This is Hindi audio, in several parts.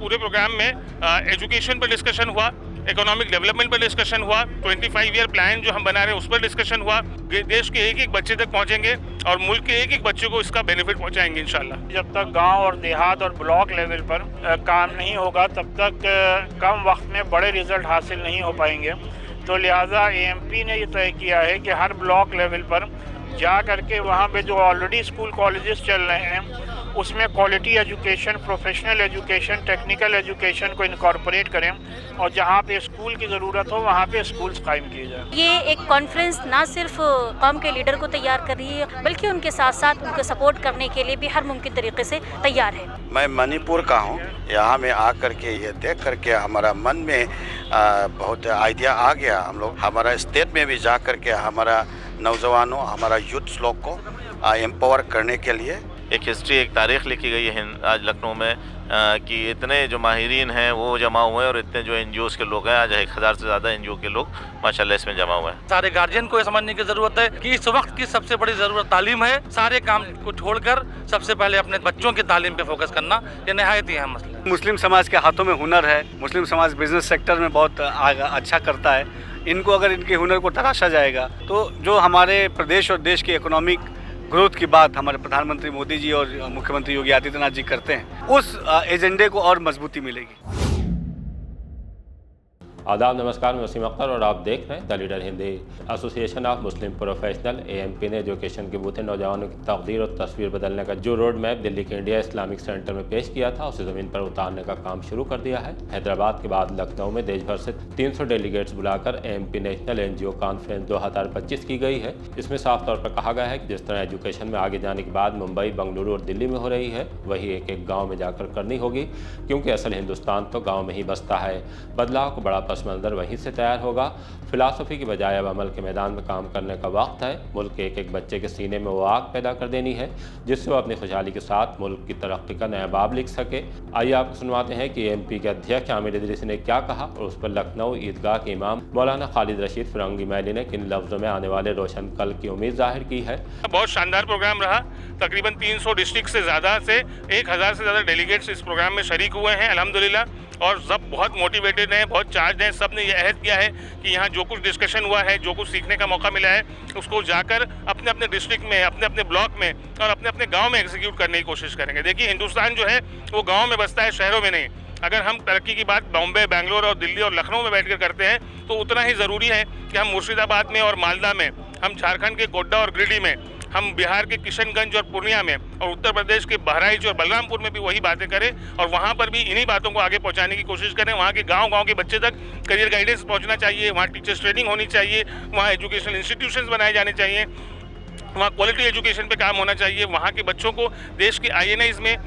पूरे प्रोग्राम में एजुकेशन पर डिस्कशन हुआ, इकोनॉमिक डेवलपमेंट पर डिस्कशन हुआ, 25 ईयर प्लान जो हम बना रहे हैं उस पर डिस्कशन हुआ। देश के एक एक बच्चे तक पहुंचेंगे और मुल्क के एक एक बच्चे को इसका बेनिफिट पहुंचाएंगे इंशाल्लाह। जब तक गांव और देहात और ब्लॉक लेवल पर काम नहीं होगा तब तक कम वक्त में बड़े रिजल्ट हासिल नहीं हो पाएंगे। तो लिहाजा एएमपी ने ये तय किया है कि हर ब्लॉक लेवल पर जा करके वहाँ पे जो ऑलरेडी स्कूल कॉलेजेस चल रहे हैं उसमें quality education, professional education, technical education को इनकॉर्पोरेट करें और जहाँ पे स्कूल की ज़रूरत हो वहाँ पे स्कूल्स कायम किए जाएं। ये एक कॉन्फ्रेंस ना सिर्फ कौम के लीडर को तैयार कर रही है बल्कि उनके साथ साथ उनको सपोर्ट करने के लिए भी हर मुमकिन तरीके से तैयार है। मैं मणिपुर का हूँ। यहाँ में आकर के ये देख करके हमारा मन में बहुत आइडिया आ गया। हम लोग हमारा स्टेट में भी जा करके हमारा नौजवानों, हमारा यूथ लोग को एम्पावर करने के लिए एक हिस्ट्री, एक तारीख लिखी गई है आज लखनऊ में कि इतने जो माहिरीन हैं वो जमा हुए हैं और इतने जो एनजीओज़ के लोग हैं, आज 1000 से ज़्यादा एनजीओ के लोग माशाल्लाह इसमें जमा हुए हैं। सारे गार्जियन को ये समझने की ज़रूरत है कि इस वक्त की सबसे बड़ी ज़रूरत तालीम है। सारे काम को छोड़कर सबसे पहले अपने बच्चों की तालीम पे फोकस करना ये नहायत ही अहम मसला है। मुस्लिम समाज के हाथों में हुनर है। मुस्लिम समाज बिजनेस सेक्टर में बहुत अच्छा करता है। इनको अगर इनके हुनर को तराशा जाएगा तो जो हमारे प्रदेश और देश की इकोनॉमिक ग्रोथ की बात हमारे प्रधानमंत्री मोदी जी और मुख्यमंत्री योगी आदित्यनाथ जी करते हैं, उस एजेंडे को और मजबूती मिलेगी। आदाब, नमस्कार, मैं वसीम अख्तर और आप देख रहे हैं the leader Hindi. Association of Muslim professional AMP ने एजुकेशन के बूते नौजवानों की तकदीर और तस्वीर बदलने का जो रोड मैप दिल्ली के इंडिया इस्लामिक सेंटर में पेश किया था उसे ज़मीन पर उतारने का काम शुरू कर दिया है। हैदराबाद के बाद लखनऊ में देश भर से 300 डेलीगेट्स बुलाकर एएमपी नेशनल एनजीओ कॉन्फ्रेंस 2025 की गई है। इसमें साफ तौर पर कहा गया है कि जिस तरह एजुकेशन में आगे जाने के बाद मुंबई, बेंगलुरु और दिल्ली में हो रही है, वही एक एक गाँव में जाकर करनी होगी, क्योंकि असल हिंदुस्तान तो गाँव में ही बसता है। बदलाव को बड़ा पस मंजर वहीं से तैयार होगा। फिलासफी की बजाय अब अमल के मैदान में काम करने का वक्त है। मुल्क के एक एक बच्चे के सीने में वो आग पैदा कर देनी है जिससे वो अपनी खुशहाली के साथ मुल्क की तरक्की का नया बाब लिख सके। आइए आपको सुनवाते हैं कि एएमपी के अध्यक्ष आमिर इदरीसी ने क्या कहा और उस पर लखनऊ ईदगाह के इमाम मौलाना खालिद रशीद फिरंगी मैली ने किन लफ्ज़ों में आने वाले रोशन कल की उम्मीद जाहिर की है। बहुत शानदार प्रोग्राम रहा। तकरीबन 300 डिस्ट्रिक्ट से ज़्यादा से 1000 से ज़्यादा डेलीगेट्स इस प्रोग्राम में शरीक हुए हैं अल्हम्दुलिल्लाह, और सब बहुत मोटिवेटेड हैं, बहुत चार्ज हैं। सब ने यह अहद किया है कि यहाँ जो कुछ डिस्कशन हुआ है, जो कुछ सीखने का मौका मिला है, उसको जाकर अपने अपने डिस्ट्रिक्ट में, अपने अपने ब्लॉक में और अपने अपने गांव में एग्जीक्यूट करने की कोशिश करेंगे। देखिए, हिंदुस्तान जो है वो गांव में बसता है, शहरों में नहीं। अगर हम तरक्की की बात बॉम्बे, बेंगलोर और दिल्ली और लखनऊ में बैठकर करते हैं तो उतना ही ज़रूरी है कि हम मुर्शिदाबाद में और मालदा में, हम झारखंड के गोड्डा और गिरिडीह में, हम बिहार के किशनगंज और पूर्णिया में और उत्तर प्रदेश के बहराइच और बलरामपुर में भी वही बातें करें और वहाँ पर भी इन्हीं बातों को आगे पहुँचाने की कोशिश करें। वहाँ के गांव-गांव के बच्चे तक करियर गाइडेंस पहुँचना चाहिए, वहाँ टीचर्स ट्रेनिंग होनी चाहिए, वहाँ एजुकेशनल इंस्टीट्यूशंस बनाए जाने चाहिए, वहाँ क्वालिटी एजुकेशन पे काम होना चाहिए, वहाँ के बच्चों को देश के INIs में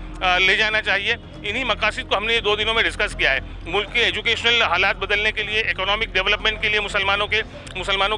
ले जाना चाहिए। इन्हीं मकासद को हमने 2 दिनों में डिस्कस किया है। मुल्क के एजुकेशनल हालात बदलने के लिए, इकोनॉमिक डेवलपमेंट के लिए, मुसलमानों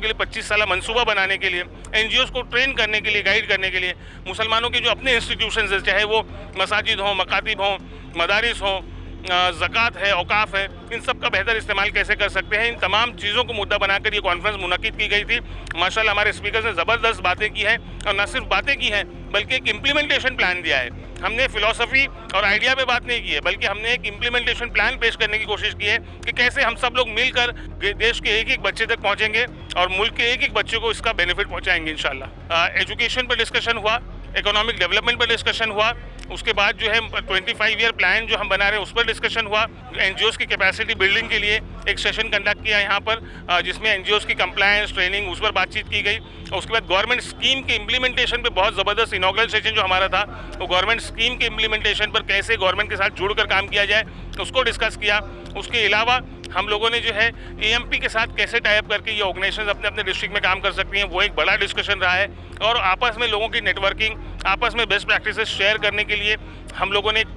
के लिए 25 साल मंसूबा बनाने के लिए, NGOs को ट्रेन करने के लिए, गाइड करने के लिए, मुसलमानों के जो अपने इंस्टीट्यूशंस हैं, चाहे वो मसाजिद हों, मकातिब हों, मदारिस हों, ज़कात है, औकाफ है, इन सब का बेहतर इस्तेमाल कैसे कर सकते हैं, इन तमाम चीज़ों को मुद्दा बनाकर ये कॉन्फ्रेंस मुनक़िद की गई थी। माशाल्लाह हमारे स्पीकर्स ने ज़बरदस्त बातें की हैं और न सिर्फ बातें की हैं बल्कि एक इम्प्लीमेंटेशन प्लान दिया है। हमने फ़िलासफ़ी और आइडिया पे बात नहीं की है बल्कि हमने एक इम्प्लीमेंटेशन प्लान पेश करने की कोशिश की है कि कैसे हम सब लोग मिलकर देश के एक एक बच्चे तक पहुँचेंगे और मुल्क के एक एक बच्चे को इसका बेनिफिट पहुँचाएंगे इंशाल्लाह। एजुकेशन पर डिस्कशन हुआ, इकोनॉमिक डेवलपमेंट पर डिस्कशन हुआ, उसके बाद जो है 25 ईयर प्लान जो हम बना रहे हैं उस पर डिस्कशन हुआ। NGOs की कैपेसिटी बिल्डिंग के लिए एक सेशन कंडक्ट किया यहाँ पर जिसमें NGOs की कंप्लायंस ट्रेनिंग उस पर बातचीत की गई। और उसके बाद गवर्नमेंट स्कीम के इम्प्लीमेंटेशन पे बहुत ज़बरदस्त इनॉग्रल सेशन जो हमारा था वो गवर्नमेंट स्कीम के इम्प्लीमेंटेशन पर कैसे गवर्नमेंट के साथ जुड़कर काम किया जाए उसको डिस्कस किया। उसके अलावा हम लोगों ने जो है एएमपी के साथ कैसे टाइप करके ये ऑर्गेनाइजेशंस अपने अपने डिस्ट्रिक्ट में काम कर सकती हैं, वो एक बड़ा डिस्कशन रहा है। और आपस में लोगों की नेटवर्किंग, आपस में बेस्ट प्रैक्टिसेस शेयर करने के लिए हम लोगों ने एक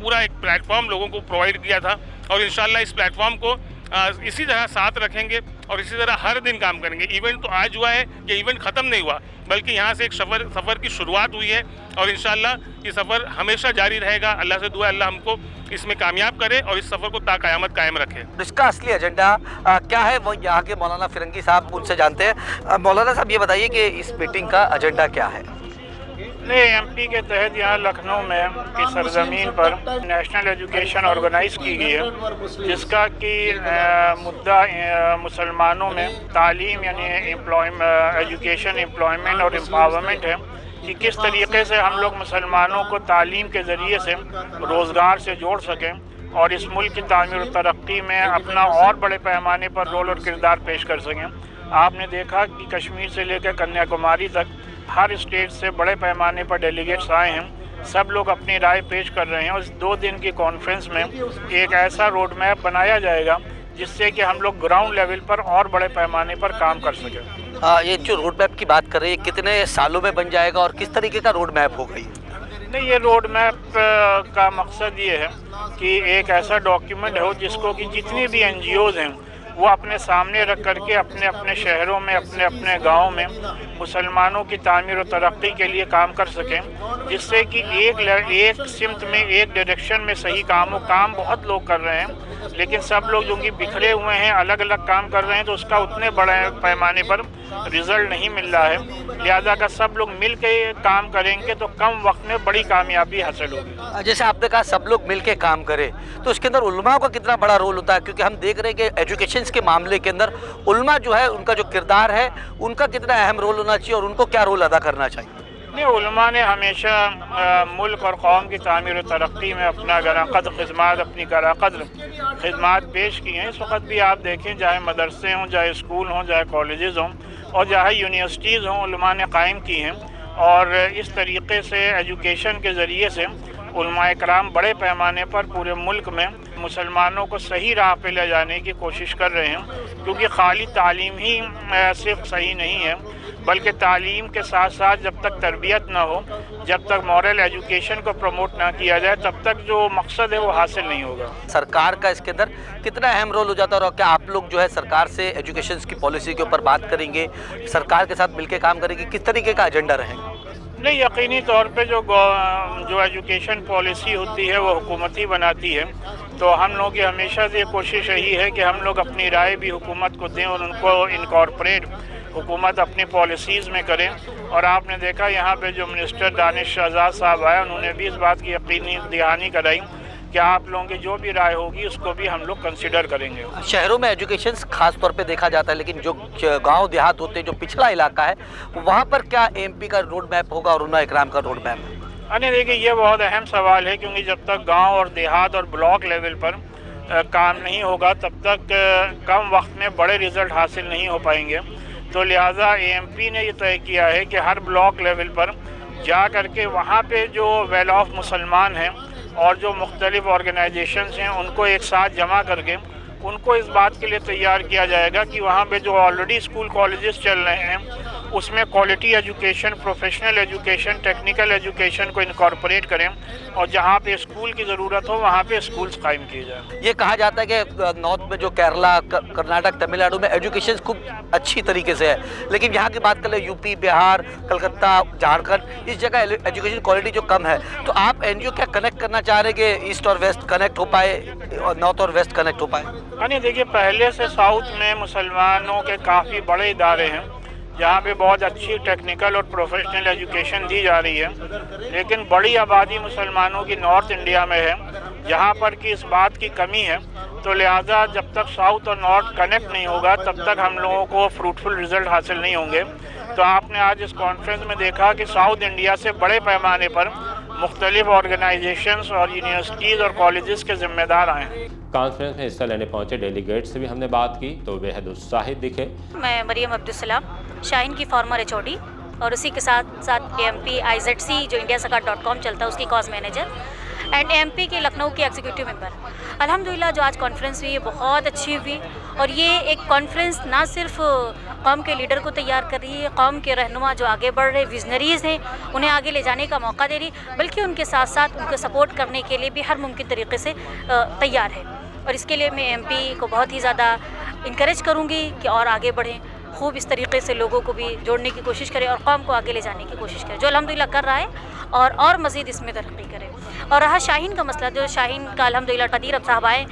प्लेटफॉर्म लोगों को प्रोवाइड किया था और इंशाल्लाह इस प्लेटफॉर्म को इसी तरह साथ रखेंगे और इसी तरह हर दिन काम करेंगे। इवेंट तो आज हुआ है, ये इवेंट ख़त्म नहीं हुआ बल्कि यहाँ से एक सफ़र की शुरुआत हुई है और इंशाल्लाह ये सफ़र हमेशा जारी रहेगा। अल्लाह से दुआ अल्लाह हमको इसमें कामयाब करे और इस सफ़र को ताक़यामत कायम रखे। इसका असली एजेंडा क्या है वो यहाँ के मौलाना फिरंगी साहब उनसे जानते हैं। मौलाना साहब ये बताइए कि इस मीटिंग का एजेंडा क्या है? एमपी के तहत यहाँ लखनऊ में की सरजमीन पर नेशनल एजुकेशन ऑर्गेनाइज की गई है, जिसका कि मुद्दा मुसलमानों में तालीम यानी एजुकेशन, एम्प्लॉयमेंट और एम्पावरमेंट है कि किस तरीके से हम लोग मुसलमानों को तालीम के ज़रिए से रोज़गार से जोड़ सकें और इस मुल्क की तामीर और तरक्की में अपना और बड़े पैमाने पर रोल और किरदार पेश कर सकें। आपने देखा कि कश्मीर से लेकर कन्याकुमारी तक हर स्टेट से बड़े पैमाने पर डेलीगेट्स आए हैं, सब लोग अपनी राय पेश कर रहे हैं और इस 2 दिन की कॉन्फ्रेंस में एक ऐसा रोड मैप बनाया जाएगा जिससे कि हम लोग ग्राउंड लेवल पर और बड़े पैमाने पर काम कर सकें। ये जो रोड मैप की बात कर रहे हैं, कितने सालों में बन जाएगा और किस तरीके का रोड मैप होगा? नहीं, ये रोड मैप का मकसद ये है कि एक ऐसा डॉक्यूमेंट हो जिसको कि जितनी भी NGOs हैं वो अपने सामने रख करके अपने अपने शहरों में, अपने अपने गाँव में मुसलमानों की तामीर और तरक्की के लिए काम कर सकें, जिससे कि एक सिमत में, एक डायरेक्शन में सही काम हो। काम बहुत लोग कर रहे हैं, लेकिन सब लोग जो कि बिखरे हुए हैं, अलग अलग काम कर रहे हैं, तो उसका उतने बड़े पैमाने पर रिजल्ट नहीं मिल रहा है। लिहाजा अगर सब लोग मिल के काम करेंगे तो कम वक्त में बड़ी कामयाबी हासिल होगी। जैसे आपने कहा सब लोग मिल के काम करें, तो उसके अंदर उलमा का कितना बड़ा रोल होता है? क्योंकि हम देख रहे हैं कि एजुकेशन के मामले के अंदर उलमा जो है, उनका जो किरदार है, उनका कितना अहम रोल होना चाहिए और उनको क्या रोल अदा करना चाहिए? नहीं, उलमा ने हमेशा मुल्क और कौम की तामीर और तरक्की में अपना गराक़द खिदमत, अपनी गराक़द खिदमत पेश की हैं। इस वक्त भी आप देखें, चाहे मदरसे हों, चाहे स्कूल हों, चाहे कॉलेजेस हों और चाहे यूनिवर्सिटीज़ हों, उलमा ने कायम की हैं और इस तरीके से एजुकेशन के ज़रिए से उलमाए कराम बड़े पैमाने पर पूरे मुल्क में मुसलमानों को सही राह पे ले जाने की कोशिश कर रहे हैं। क्योंकि खाली तालीम ही सिर्फ सही नहीं है, बल्कि तालीम के साथ साथ जब तक तरबियत ना हो, जब तक मॉरल एजुकेशन को प्रमोट ना किया जाए, तब तक जो मकसद है वो हासिल नहीं होगा। सरकार का इसके अंदर कितना अहम रोल हो जाता है और क्या आप लोग जो है सरकार से एजुकेशन की पॉलिसी के ऊपर बात करेंगे, सरकार के साथ मिलकर काम करेंगे, किस तरीके का एजेंडा रहेगा? नहीं, यकीनी तौर पे जो एजुकेशन पॉलिसी होती है वो हुकूमत ही बनाती है, तो हम लोगों की हमेशा से कोशिश यही है कि हम लोग अपनी राय भी हुकूमत को दें और उनको इनकॉर्पोरेट हुकूमत अपनी पॉलिसीज़ में करें। और आपने देखा यहाँ पे जो मिनिस्टर दानिश आज़ाद साहब आए, उन्होंने भी इस बात की यकीनी दहानी कराई कि आप लोगों की जो भी राय होगी उसको भी हम लोग कंसिडर करेंगे। शहरों में एजुकेशन खास तौर पे देखा जाता है, लेकिन जो गांव देहात होते हैं, जो पिछड़ा इलाका है, वहाँ पर क्या एमपी का रोड मैप होगा और उन्ना इकराम का रोड मैप? अरे देखिए, ये बहुत अहम सवाल है, क्योंकि जब तक गांव और देहात और ब्लॉक लेवल पर काम नहीं होगा, तब तक कम वक्त में बड़े रिज़ल्ट हासिल नहीं हो पाएंगे। तो लिहाजा एमपी ने ये तय किया है कि हर ब्लॉक लेवल पर जा कर के वहाँ पे जो वेल ऑफ मुसलमान हैं और जो मुख्तलिफ ऑर्गेनाइजेशंस हैं, उनको एक साथ जमा करके उनको इस बात के लिए तैयार किया जाएगा कि वहाँ पे जो ऑलरेडी स्कूल कॉलेजेस चल रहे हैं उसमें quality education, professional education, technical education को इनकॉर्पोरेट करें और जहाँ पे स्कूल की ज़रूरत हो वहाँ पे स्कूल्स कायम किए जाएं। ये कहा जाता है कि नॉर्थ में जो केरला, कर्नाटक, तमिलनाडु में एजुकेशन खूब अच्छी तरीके से है, लेकिन यहाँ की बात कर ले यूपी, बिहार, कलकत्ता, झारखंड, इस जगह एजुकेशन क्वालिटी जो कम है। तो आप NGO क्या कनेक्ट करना चाह रहे हैं कि ईस्ट और वेस्ट कनेक्ट हो पाए और नॉर्थ और वेस्ट कनेक्ट हो पाए? यानी देखिए, पहले से साउथ में मुसलमानों के काफ़ी बड़े इदारे हैं जहाँ पे बहुत अच्छी टेक्निकल और प्रोफेशनल एजुकेशन दी जा रही है, लेकिन बड़ी आबादी मुसलमानों की नॉर्थ इंडिया में है जहाँ पर कि इस बात की कमी है। तो लिहाजा जब तक साउथ और नॉर्थ कनेक्ट नहीं होगा, तब तक हम लोगों को फ्रूटफुल रिज़ल्ट हासिल नहीं होंगे। तो आपने आज इस कॉन्फ्रेंस में देखा कि साउथ इंडिया से बड़े पैमाने पर मुख्तलिफ ऑर्गेनाइजेशंस और यूनिवर्सिटीज़ और कॉलेजेस के ज़िम्मेदार आए हैं। कॉन्फ्रेंस में हिस्सा लेने पहुंचे डेलीगेट से भी हमने बात की तो बेहद उत्साहित दिखे। मैं मरियम अब्दुलसलाम, शाहीन की फॉर्मर HOD और उसी के साथ साथ AMP IZC जो indiasakat.com चलता है उसकी कॉज मैनेजर एंड AMP के लखनऊ के एग्जीक्यूटिव मेंबर। अल्हम्दुलिल्लाह जो आज कॉन्फ्रेंस हुई बहुत अच्छी हुई और ये एक कॉन्फ्रेंस ना सिर्फ कौम के लीडर को तैयार कर रही है, कौम के रहनुमा जो आगे बढ़ रहे विजनरीज़ हैं उन्हें आगे ले जाने का मौका दे रही, बल्कि उनके साथ साथ उनको सपोर्ट करने के लिए भी हर मुमकिन तरीके से तैयार है। और इसके लिए मैं MP को बहुत ही ज़्यादा इनकरेज करूँगी कि और आगे बढ़ें, खूब इस तरीके से लोगों को भी जोड़ने की कोशिश करें और कौम को आगे ले जाने की कोशिश करें, जो अल्हम्दुलिल्लाह कर रहा है और मज़ीद इसमें तरक्की करें। और रहा शाहीन का मसला, जो शाहीन का अल्हम्दुलिल्लाह कदीर अब साहब आए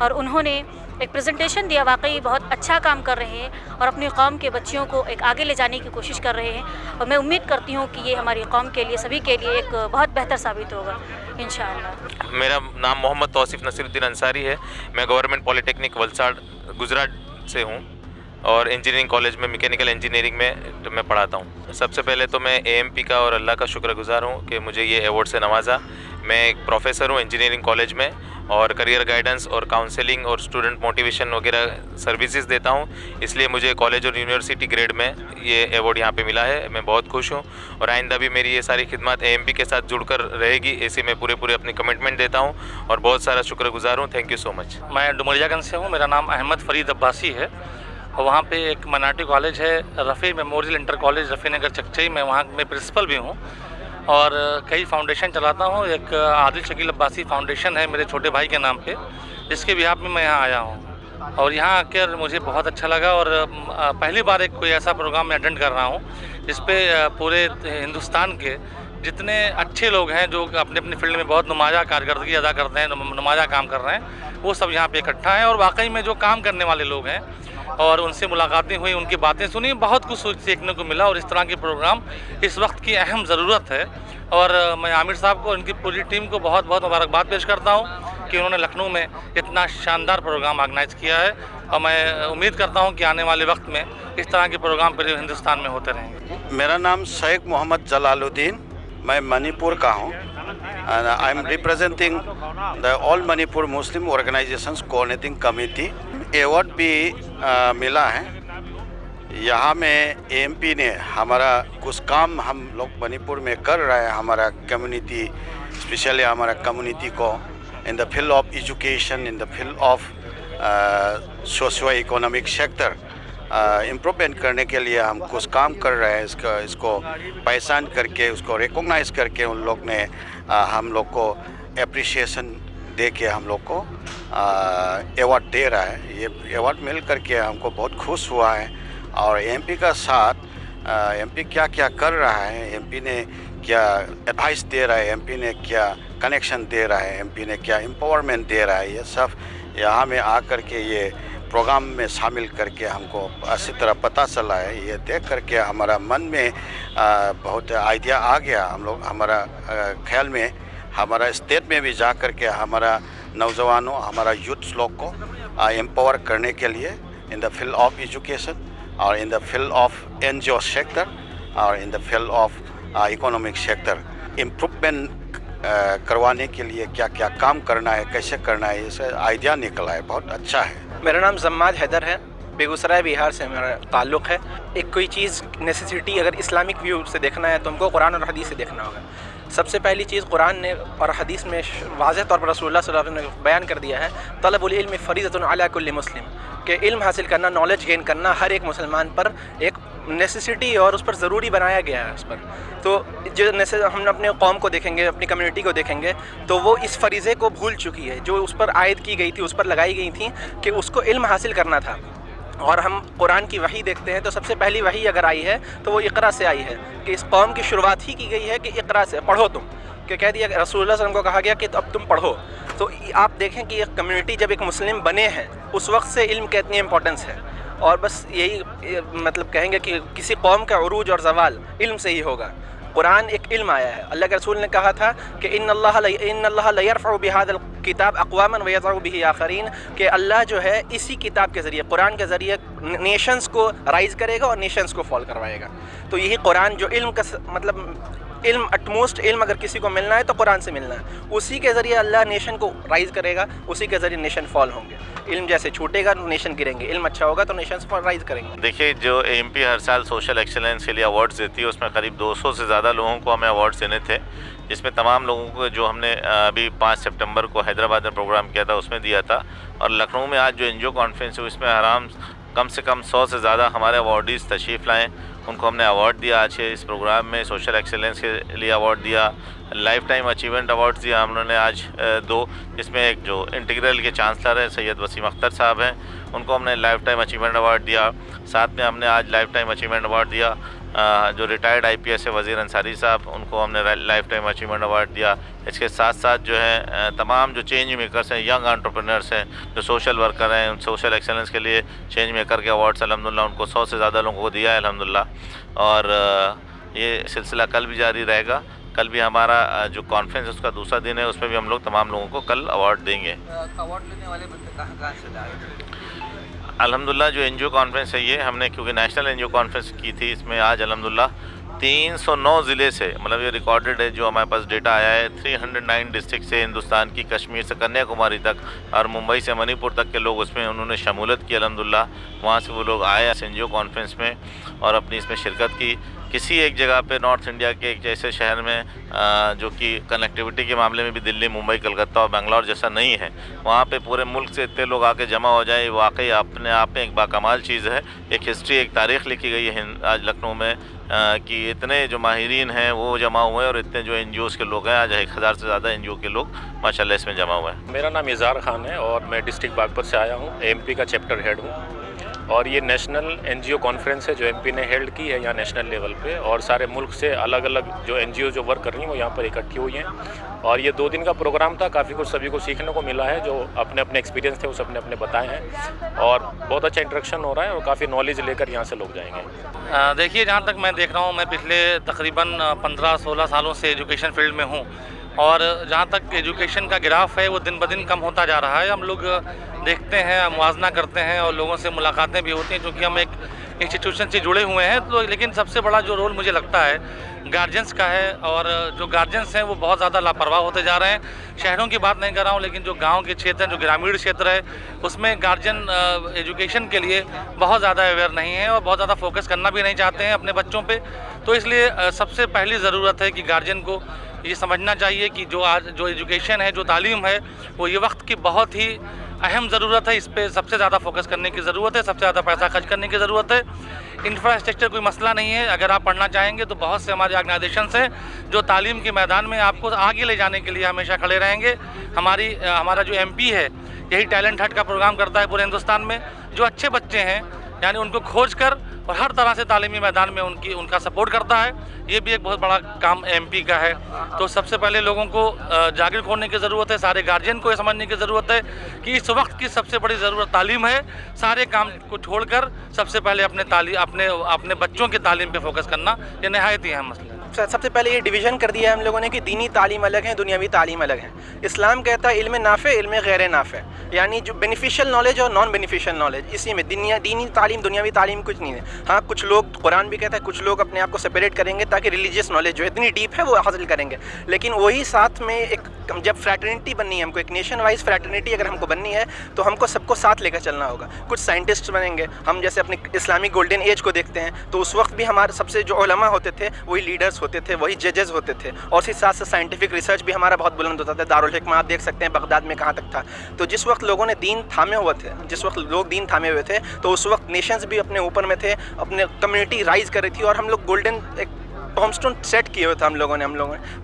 और उन्होंने एक प्रेजेंटेशन दिया, वाकई बहुत अच्छा काम कर रहे हैं और अपनी कौम के बच्चियों को एक आगे ले जाने की कोशिश कर रहे हैं। और मैं उम्मीद करती हूँ कि ये हमारी कौम के लिए, सभी के लिए एक बहुत बेहतर साबित होगा इंशाअल्लाह। मेरा नाम मोहम्मद तौसीफ नसीरुद्दीन अंसारी है। मैं गवर्नमेंट पॉलिटेक्निक वलसाड़ गुजरात से हूँ और इंजीनियरिंग कॉलेज में मैकेनिकल इंजीनियरिंग में मैं पढ़ाता हूँ। सबसे पहले तो मैं AMP का और अल्लाह का शुक्रगुजार हूँ कि मुझे ये अवार्ड से नवाजा। मैं एक प्रोफेसर हूँ इंजीनियरिंग कॉलेज में और करियर गाइडेंस और काउंसलिंग और स्टूडेंट मोटिवेशन वगैरह सर्विसेज देता हूँ, इसलिए मुझे कॉलेज और यूनिवर्सिटी ग्रेड में ये अवार्ड यहाँ पे मिला है। मैं बहुत खुश हूँ और आइंदा भी मेरी ये सारी खिदमत AMP के साथ जुड़कर रहेगी, ऐसे मैं पूरे अपनी कमिटमेंट देता हूँ और बहुत सारा शुक्रगुजार हूँ। Thank you so much. मैं डुमरियागंज से हूँ। मेरा नाम अहमद फरीद अब्बासी है और वहाँ पे एक मनाटी कॉलेज है, Rafi memorial inter college, Rafi Nagar Chakchai में, वहाँ मैं प्रिंसिपल भी हूँ और कई फाउंडेशन चलाता हूँ। एक आदिल शकील अब्बासी फाउंडेशन है मेरे छोटे भाई के नाम पे, जिसके बिहाफ में मैं यहाँ आया हूँ और यहाँ आकर मुझे बहुत अच्छा लगा और पहली बार एक कोई ऐसा प्रोग्राम मैं अटेंड कर रहा हूँ जिस पे पूरे हिंदुस्तान के जितने अच्छे लोग हैं जो अपने अपनी फील्ड में बहुत नुमाया कारकर्दगी अदा करते हैं, नुमाया काम कर रहे हैं, वो सब यहाँ पे इकट्ठा हैं और वाकई में जो काम करने वाले लोग हैं और उनसे मुलाकातें हुई, उनकी बातें सुनी, बहुत कुछ सीखने को मिला और इस तरह के प्रोग्राम इस वक्त की अहम ज़रूरत है। और मैं आमिर साहब को, उनकी पूरी टीम को बहुत बहुत मुबारकबाद पेश करता हूँ कि उन्होंने लखनऊ में इतना शानदार प्रोग्राम ऑर्गेनाइज़ किया है और मैं उम्मीद करता हूँ कि आने वाले वक्त में इस तरह के प्रोग्राम पूरे हिंदुस्तान में होते रहेंगे। मेरा नाम शेख मोहम्मद जलालुद्दीन, मैं मणिपुर का हूँ। I am representing the all Manipur Muslim organisations coordinating committee. Award भी मिला है। यहाँ में AMP ने हमारा कुछ काम हम लोग मणिपुर में कर रहे हैं, हमारा कम्युनिटी, स्पेशली हमारा कम्युनिटी को इन the field of education, in the field of socio economic sector improvement करने के लिए हम कुछ काम कर रहे हैं। इसको पहचान करके, उसको रिकॉग्नाइज करके उन लोग ने हम लोग को एप्रिसिएशन दे के हम लोग को अवार्ड दे रहा है। ये अवार्ड मिल करके हमको बहुत खुश हुआ है। और MP का साथ MP क्या क्या कर रहा है, MP ने क्या एडवाइस दे रहा है, MP ने क्या कनेक्शन दे रहा है, MP ने क्या एम्पावरमेंट दे रहा है, ये सब यहाँ में आकर के ये प्रोग्राम में शामिल करके हमको अच्छी तरह पता चला है। ये देख करके हमारा मन में बहुत आइडिया आ गया। हम लोग हमारा ख्याल में हमारा स्टेट में भी जा कर के हमारा नौजवानों, हमारा यूथ लोग को एम्पावर करने के लिए in the field of education और in the field of NGO sector और in the field of economic sector improvement करवाने के लिए क्या क्या काम करना है, कैसे करना है, ये आइडिया निकला है। बहुत अच्छा है। मेरा नाम जम्माद हैदर है, बेगूसराय बिहार से मेरा ताल्लुक़ है। एक कोई चीज़ नेसेसिटी अगर इस्लामिक व्यू से देखना है तो हमको कुरान और हदीस से देखना होगा। सबसे पहली चीज़ कुरान ने और हदीस में वाज़ह तौर पर रसूलुल्लाह सल्लल्लाहु अलैहि वसल्लम ने बयान कर दिया है, तलबुल इल्म फ़रीज़तुन अला कुल्लि मुस्लिम, कि इल्म हासिल करना, नॉलेज गेन करना हर एक मुसलमान पर एक नेसेसिटी और उस पर ज़रूरी बनाया गया है। उस पर तो जो हम अपने कौम को देखेंगे, अपनी कम्युनिटी को देखेंगे तो वो इस फ़रीज़े को भूल चुकी है जो उस पर आयद की गई थी, उस पर लगाई गई थी कि उसको इल्म हासिल करना था। और हम कुरान की वही देखते हैं तो सबसे पहली वही अगर आई है तो वो इक़रा से आई है कि इस कौम की शुरुआत ही की गई है कि इक़रा से पढ़ो तुम, कि कह दिया रसूलुल्लाह सल्लल्लाहु अलैहि वसल्लम को कहा गया कि अब तुम पढ़ो। तो आप देखें कि एक कम्युनिटी जब एक मुस्लिम बने हैं उस वक्त से इल्म की इतनी इम्पोर्टेंस है। और बस यही मतलब कहेंगे कि किसी कौम का उरूज और ज़वाल इल्म से ही होगा। कुरान एक इल्म आया है। अल्लाह के रसूल ने कहा था कि इन्नल्लाह ला यरफ़उ बिहाज़ल किताब अक़वामन व यज़उ बिही आख़रीन, कि अल्लाह जो है इसी किताब के ज़रिए, कुरान के ज़रिए नेशंस को राइज़ करेगा और नेशंस को फॉल करवाएगा। तो यही कुरान जो इल्म का मतलब इल्म, अटमोस्ट इल्म अगर किसी को मिलना है तो कुरान से मिलना है। उसी के ज़रिए अल्लाह नेशन को राइज़ करेगा, उसी के ज़रिए नेशन फॉल होंगे। इल्म जैसे छूटेगा तो नेशन गिरेंगे, इल्म अच्छा होगा तो नेशन राइज़ करेंगे। देखिए, जो AMP हर साल सोशल एक्सेलेंस के लिए अवार्ड्स देती है उसमें करीब 200 से ज़्यादा लोगों को हमें अवार्ड्स देने थे, जिसमें तमाम लोगों को जो हमने अभी 5 सितंबर को हैदराबाद में प्रोग्राम किया था उसमें दिया था। और लखनऊ में आज जो NGO कॉन्फ्रेंस है उसमें कम से कम 100 से ज़्यादा हमारे अवार्डीज़ तशरीफ़ लाएँ, उनको हमने अवार्ड दिया। आज इस प्रोग्राम में सोशल एक्सेलेंस के लिए अवार्ड दिया, लाइफ टाइम अचीवमेंट अवार्ड्स दिया हम लोगों ने आज 2, जिसमें एक जो इंटीग्रल के चांसलर हैं सैयद वसीम अख्तर साहब हैं, उनको हमने लाइफ टाइम अचीवमेंट अवार्ड दिया। साथ में हमने आज लाइफ टाइम अचीवमेंट अवार्ड दिया जो रिटायर्ड IPS है वज़ीर अंसारी साहब, उनको हमने लाइफ टाइम अचीवमेंट अवार्ड दिया। इसके साथ साथ जो है तमाम जो चेंज मेकर्स हैं, यंग एंटरप्रेन्योर्स हैं, जो सोशल वर्कर हैं, उन सोशल एक्सेलेंस के लिए चेंज मेकर के अवार्ड्स अल्हम्दुलिल्लाह उनको 100 से ज़्यादा लोगों को दिया है अल्हम्दुलिल्लाह। और ये सिलसिला कल भी जारी रहेगा। कल भी हमारा जो कॉन्फ्रेंस है उसका दूसरा दिन है, उसमें भी हम लोग तमाम लोगों को कल अवार्ड देंगे। अवार्ड लेने वाले बंदे कहाँ से आए थे? अल्हम्दुलिल्लाह जो NGO कॉन्फ्रेंस है ये हमने, क्योंकि नेशनल NGO कॉन्फ्रेंस की थी, इसमें आज अल्हम्दुलिल्लाह 309 ज़िले से, मतलब ये रिकॉर्डेड है जो हमारे पास डेटा आया है, 309 डिस्ट्रिक्ट से हिंदुस्तान की, कश्मीर से कन्याकुमारी तक और मुंबई से मणिपुर तक के लोग उसमें उन्होंने शमूलियत की अल्हम्दुलिल्लाह। वहाँ से वो लोग आए NGO कॉन्फ्रेंस में और अपनी इसमें शिरकत की। किसी एक जगह पे नॉर्थ इंडिया के एक जैसे शहर में जो कि कनेक्टिविटी के मामले में भी दिल्ली, मुंबई, कलकत्ता और बेंगलोर जैसा नहीं है, वहाँ पे पूरे मुल्क से इतने लोग आके जमा हो जाए, वाकई अपने आप में एक बाकमाल चीज़ है। एक हिस्ट्री, एक तारीख़ लिखी गई है आज लखनऊ में कि इतने जो माहिरीन हैं वो जमा हुए हैं और इतने जो NGOs के लोग हैं, आज 1000 से ज़्यादा NGO के लोग माशाल्लाह इसमें जमा हुए हैं। मेरा नाम इज़हार खान है और मैं डिस्ट्रिक्ट बागपत से आया हूँ, MP का चैप्टर हेड हूँ। और ये नेशनल NGO कॉन्फ्रेंस है जो MP ने हेल्ड की है यहाँ नेशनल लेवल पे, और सारे मुल्क से अलग अलग जो NGO जो वर्क कर रही हैं वो यहाँ पर इकट्ठी हुई हैं। और ये 2 दिन का प्रोग्राम था, काफ़ी कुछ सभी को सीखने को मिला है, जो अपने अपने एक्सपीरियंस थे वो सबने अपने बताए हैं और बहुत अच्छा इंटरेक्शन हो रहा है और काफ़ी नॉलेज लेकर यहाँ से लोग जाएंगे। देखिए, जहाँ तक मैं देख रहा हूँ, मैं पिछले तकरीबन 15-16 सालों से एजुकेशन फील्ड में हूँ और जहाँ तक एजुकेशन का ग्राफ है वो दिन ब दिन कम होता जा रहा है। हम लोग देखते हैं, मुआवजा करते हैं और लोगों से मुलाकातें भी होती हैं, क्योंकि हम एक इंस्टीट्यूशन से जुड़े हुए हैं। तो लेकिन सबसे बड़ा जो रोल मुझे लगता है गार्जियंस का है, और जो गार्जियंस हैं वो बहुत ज़्यादा लापरवाह होते जा रहे हैं। शहरों की बात नहीं कर रहा हूँ, लेकिन जो गांव के क्षेत्र हैं, जो ग्रामीण क्षेत्र है, उसमें गार्जियन एजुकेशन के लिए बहुत ज़्यादा अवेयर नहीं है और बहुत ज़्यादा फोकस करना भी नहीं चाहते हैं अपने बच्चों पे। तो इसलिए सबसे पहली ज़रूरत है कि गार्जियन को ये समझना चाहिए कि जो आज जो एजुकेशन है, जो तालीम है, वो ये वक्त की बहुत ही अहम ज़रूरत है। इस पर सबसे ज़्यादा फोकस करने की ज़रूरत है, सबसे ज़्यादा पैसा खर्च करने की ज़रूरत है। इंफ्रास्ट्रक्चर कोई मसला नहीं है, अगर आप पढ़ना चाहेंगे तो बहुत से हमारे ऑर्गेनाइजेशंस हैं जो तालीम के मैदान में आपको आगे ले जाने के लिए हमेशा खड़े रहेंगे। हमारा जो MP है यही टैलेंट हट का प्रोग्राम करता है पूरे हिंदुस्तान में। जो अच्छे बच्चे हैं यानी उनको खोज कर और हर तरह से तालीमी मैदान में उनका सपोर्ट करता है। ये भी एक बहुत बड़ा काम MP का है। तो सबसे पहले लोगों को जागरूक होने की ज़रूरत है, सारे गार्जियन को ये समझने की ज़रूरत है कि इस वक्त की सबसे बड़ी ज़रूरत तालीम है। सारे काम को छोड़कर सबसे पहले अपने बच्चों की तालीम पे फोकस करना ये नहायत ही अहम मसला है। सबसे पहले ये डिवीज़न कर दिया है हम लोगों ने कि दीनी तालीम अलग है, दुनियावी तालीम अलग है। इस्लाम कहता है इल्म नाफ़े, इल्म गैर नाफ़े, यानी जो बेनिफिशियल नॉलेज और नॉन बेनिफिशियल नॉलेज, इसी में दीनी तालीम, दुनियावी तालीम कुछ नहीं है। हाँ, कुछ लोग, कुरान भी कहता है, कुछ लोग अपने आप को सेपरेट करेंगे ताकि रिलीजियस नॉलेज जो इतनी डीप है वो हासिल करेंगे। लेकिन वही साथ में एक, जब फ्रैटर्निटी बननी है हमको, एक नेशन वाइज फ्रैटर्निटी अगर हमको बननी है तो हमको सबको साथ लेकर चलना होगा। कुछ साइंटिस्ट बनेंगे हम, जैसे अपने इस्लामिक गोल्डन एज को देखते हैं तो उस वक्त भी हमारे सबसे जो उलमा होते थे वही लीडर्स होते थे, वही जजेस होते थे, और उसी साथ साथ साइंटिफिक रिसर्च भी हमारा बहुत बुलंद होता था। दारुल हिकमा आप देख सकते हैं बगदाद में कहाँ तक था। तो जिस वक्त लोगों ने दीन थामे हुए थे, जिस वक्त लोग दीन थामे हुए थे, तो उस वक्त नेशंस भी अपने ऊपर में थे, अपने कम्युनिटी राइज कर रही थी, और हम लोग गोल्डन एक टॉमस्टोन सेट किए हुए थे हम लोगों ने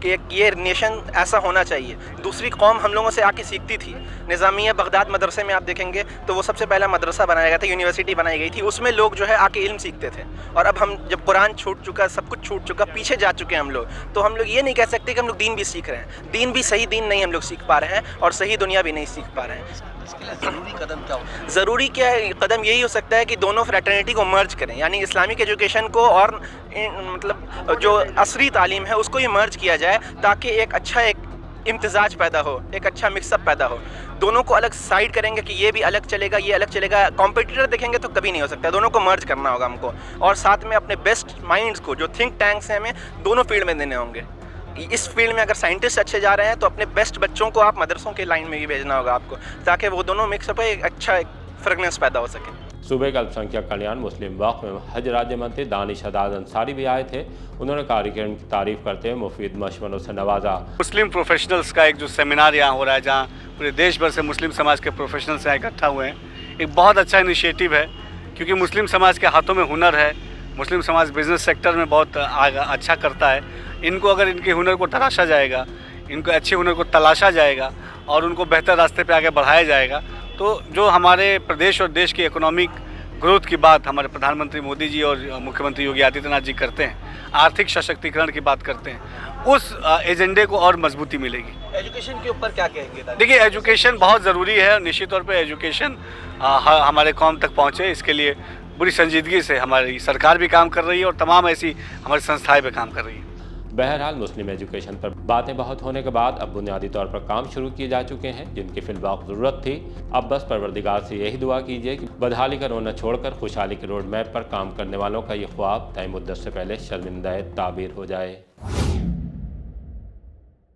कि एक ये नेशन ऐसा होना चाहिए। दूसरी कौम हम लोगों से आके सीखती थी। निज़ामिया बगदाद मदरसे में आप देखेंगे तो वो सबसे पहला मदरसा बनाया गया था, यूनिवर्सिटी बनाई गई थी, उसमें लोग जो है आके इल्म सीखते थे। और अब हम जब कुरान छूट चुका, सब कुछ छूट चुका, पीछे जा चुके हैं हम लोग, तो हम लोग ये नहीं कह सकते कि हम लोग दीन भी सीख रहे हैं। दीन भी सही दीन नहीं हम लोग सीख पा रहे हैं और सही दुनिया भी नहीं सीख पा रहे हैं। इसके लिए ज़रूरी कदम क्या हो? ज़रूरी क्या है? कदम यही हो सकता है कि दोनों फ्रैटर्निटी को मर्ज करें, यानी इस्लामिक एजुकेशन को और मतलब जो असरी तालीम है उसको ये मर्ज किया जाए, ताकि एक अच्छा इम्तिजाज पैदा हो, एक अच्छा मिक्सअप पैदा हो। दोनों को अलग साइड करेंगे कि ये भी अलग चलेगा, ये अलग चलेगा, कॉम्पिटिटर देखेंगे तो कभी नहीं हो सकता। दोनों को मर्ज करना होगा हमको, और साथ में अपने बेस्ट माइंड्स को, जो थिंक टैंक्स हैं, हमें दोनों फील्ड में देने होंगे। इस फील्ड में अगर साइंटिस्ट अच्छे जा रहे हैं तो अपने बेस्ट बच्चों को आप मदरसों के लाइन में भी भेजना होगा आपको, ताकि वो दोनों मिक्सअप है, एक अच्छा फ्रेगनेंस पैदा हो सके। सूबे के अल्पसंख्यक कल्याण मुस्लिम वक्फ में हज राज्य मंत्री दानिश हदाद अंसारी भी आए थे। उन्होंने कार्यक्रम की तारीफ करते हुए मुफीद मशवरों से नवाजा। मुस्लिम प्रोफेशनल्स का एक जो सेमिनार यहाँ हो रहा है, जहाँ पूरे देश भर से मुस्लिम समाज के प्रोफेशनल्स यहाँ इकट्ठा हुए हैं, एक बहुत अच्छा इनिशिएटिव है, क्योंकि मुस्लिम समाज के हाथों में हुनर है। मुस्लिम समाज बिज़नेस सेक्टर में बहुत अच्छा करता है। इनको अगर इनके हुनर को तराशा जाएगा, इनको अच्छे हुनर को तलाशा जाएगा और उनको बेहतर रास्ते पे आगे बढ़ाया जाएगा, तो जो हमारे प्रदेश और देश की इकोनॉमिक ग्रोथ की बात हमारे प्रधानमंत्री मोदी जी और मुख्यमंत्री योगी आदित्यनाथ जी करते हैं, आर्थिक सशक्तिकरण की बात करते हैं, उस एजेंडे को और मजबूती मिलेगी। एजुकेशन के ऊपर क्या कहेंगे? देखिए, एजुकेशन बहुत ज़रूरी है और निश्चित तौर पे एजुकेशन हमारे कौम तक पहुँचे, इसके लिए बड़ी संजीदगी से हमारी सरकार भी काम कर रही है और तमाम ऐसी हमारी संस्थाएं भी काम कर रही हैं। बहरहाल मुस्लिम एजुकेशन पर बातें बहुत होने के बाद अब बुनियादी तौर पर काम शुरू किए जा चुके हैं, जिनकी फिलवक्त ज़रूरत थी। अब बस परवरदिगार से यही दुआ कीजिए कि बदहाली का रोना छोड़कर खुशहाली के रोड मैप पर काम करने वालों का ये ख्वाब तय मुद्दत से पहले शर्मिंदा ताबीर हो जाए।